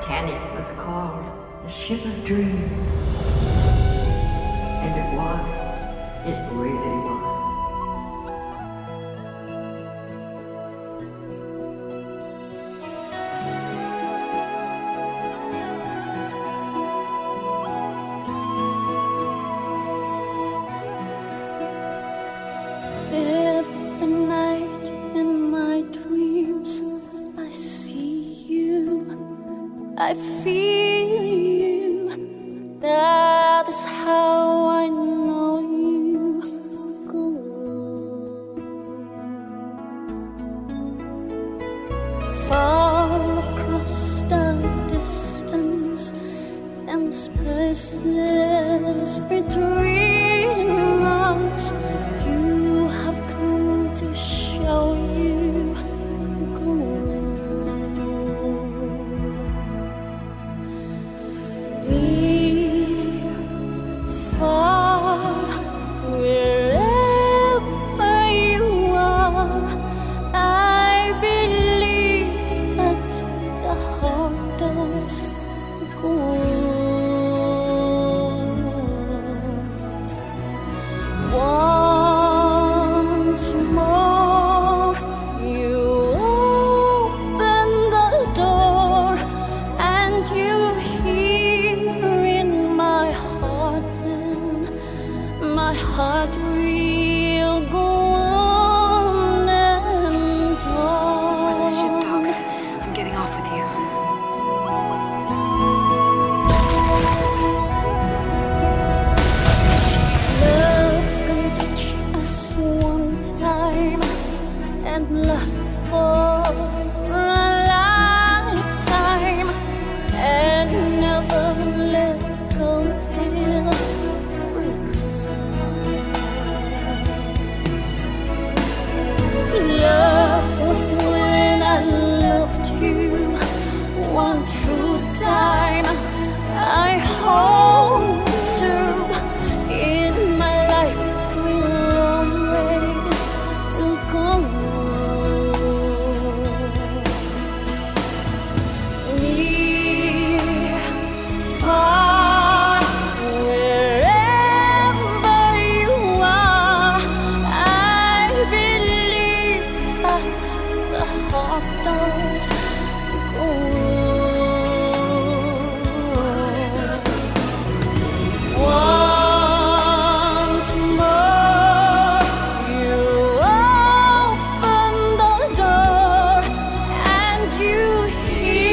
Titanic was called the Ship of Dreams. And it was. It really was. Every night in my dreams, I see you, I feel you. That is how I know you go. Far across the distance and spaces between us, you have come to show you go. Near, far, wherever you are, I believe that the heart does go. Once more, you open the door, and you're here in my heart, and my heart will go on and on. When the ship docks, I'm getting off with you. Love can touch us one time and last for a lifetime, and never let go till we come. Love was when I loved you one true time. I hold to in my life will always will go. Near, far, wherever you are, I believe that the heart does go. Once more, you open the door, and you hear